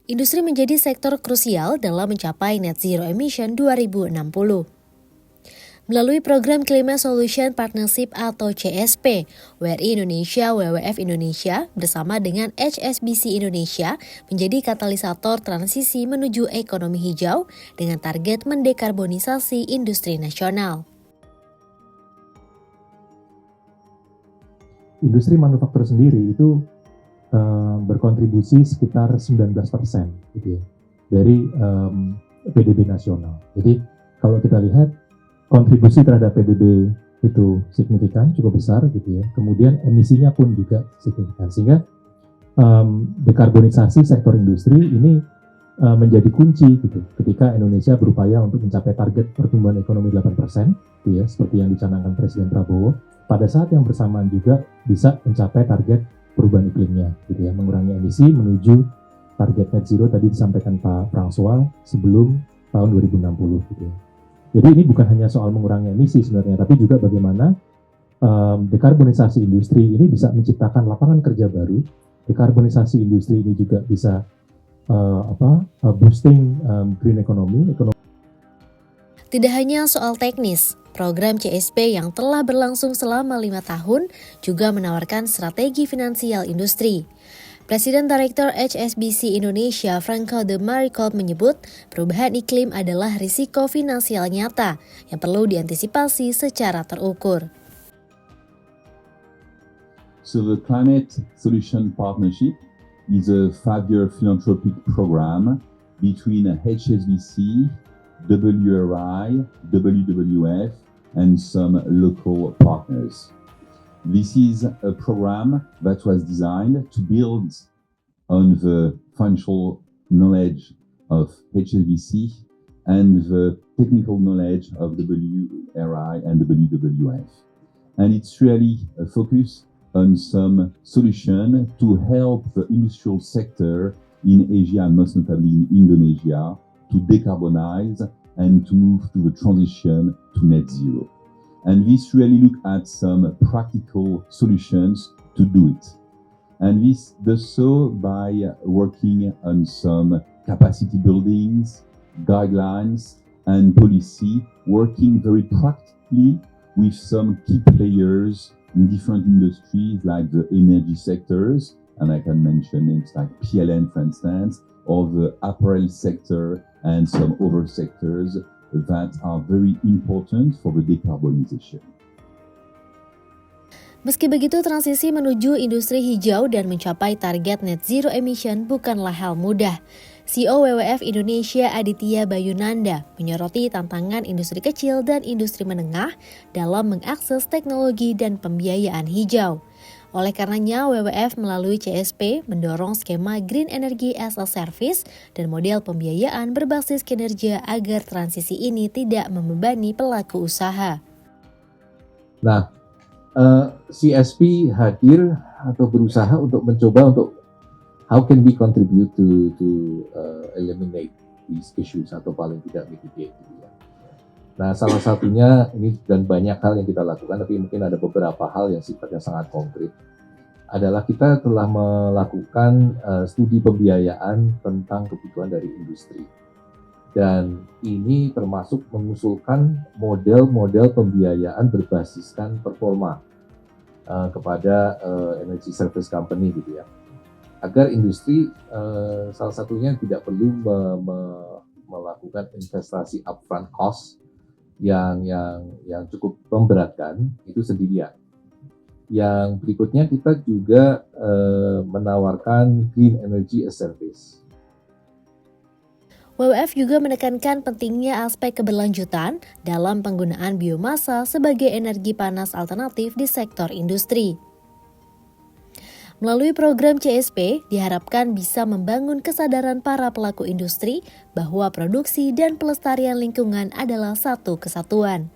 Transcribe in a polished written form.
Industri menjadi sektor krusial dalam mencapai net zero emission 2060. Melalui program Climate Solution Partnership atau CSP, WRI Indonesia, WWF Indonesia bersama dengan HSBC Indonesia menjadi katalisator transisi menuju ekonomi hijau dengan target mendekarbonisasi industri nasional. Industri manufaktur sendiri itu berkontribusi sekitar 19% gitu ya, dari PDB nasional. Jadi kalau kita lihat kontribusi terhadap PDB itu signifikan, cukup besar gitu ya. Kemudian emisinya pun juga signifikan, sehingga dekarbonisasi sektor industri ini menjadi kunci gitu ketika Indonesia berupaya untuk mencapai target pertumbuhan ekonomi 8% gitu ya, seperti yang dicanangkan Presiden Prabowo. Pada saat yang bersamaan juga bisa mencapai target perubahan iklimnya gitu ya, mengurangi emisi menuju target net zero tadi disampaikan Pak François sebelum tahun 2060 gitu ya. Jadi ini bukan hanya soal mengurangi emisi sebenarnya, tapi juga bagaimana dekarbonisasi industri ini bisa menciptakan lapangan kerja baru. Dekarbonisasi industri ini juga bisa boosting green economy. Tidak hanya soal teknis, program CSP yang telah berlangsung selama 5 tahun juga menawarkan strategi finansial industri. Presiden Direktur HSBC Indonesia Franco de Maricolt menyebut perubahan iklim adalah risiko finansial nyata yang perlu diantisipasi secara terukur. So the Climate Solution Partnership is a 5-year philanthropic program between HSBC, WRI, WWF, and some local partners. This is a program that was designed to build on the financial knowledge of HSBC and the technical knowledge of WRI and WWF. And it's really a focus on some solution to help the industrial sector in Asia, and most notably in Indonesia, to decarbonize and to move to the transition to net zero. And this really look at some practical solutions to do it. And this does so by working on some capacity buildings, guidelines, and policy, working very practically with some key players in different industries like the energy sectors, and I can mention names like PLN, for instance, or the apparel sector and some other sectors that are very important for the decarbonization. Meski begitu, transisi menuju industri hijau dan mencapai target net zero emission bukanlah hal mudah. CEO WWF Indonesia Aditya Bayunanda menyoroti tantangan industri kecil dan industri menengah dalam mengakses teknologi dan pembiayaan hijau. Oleh karenanya, WWF melalui CSP mendorong skema Green Energy as a Service dan model pembiayaan berbasis kinerja agar transisi ini tidak membebani pelaku usaha. Nah, CSP hadir atau berusaha untuk mencoba untuk how can we contribute to eliminate these issues atau paling tidak mitigate gitu ya. Nah, salah satunya ini dan banyak hal yang kita lakukan, tapi mungkin ada beberapa hal yang sifatnya sangat konkret, adalah kita telah melakukan studi pembiayaan tentang kebutuhan dari industri. Dan ini termasuk mengusulkan model-model pembiayaan berbasiskan performa kepada energy service company gitu ya. Agar industri salah satunya tidak perlu melakukan investasi upfront cost yang cukup memberatkan itu sendirian. Yang berikutnya kita juga menawarkan Green Energy as Service. WWF juga menekankan pentingnya aspek keberlanjutan dalam penggunaan biomasa sebagai energi panas alternatif di sektor industri. Melalui program CSP, diharapkan bisa membangun kesadaran para pelaku industri bahwa produksi dan pelestarian lingkungan adalah satu kesatuan.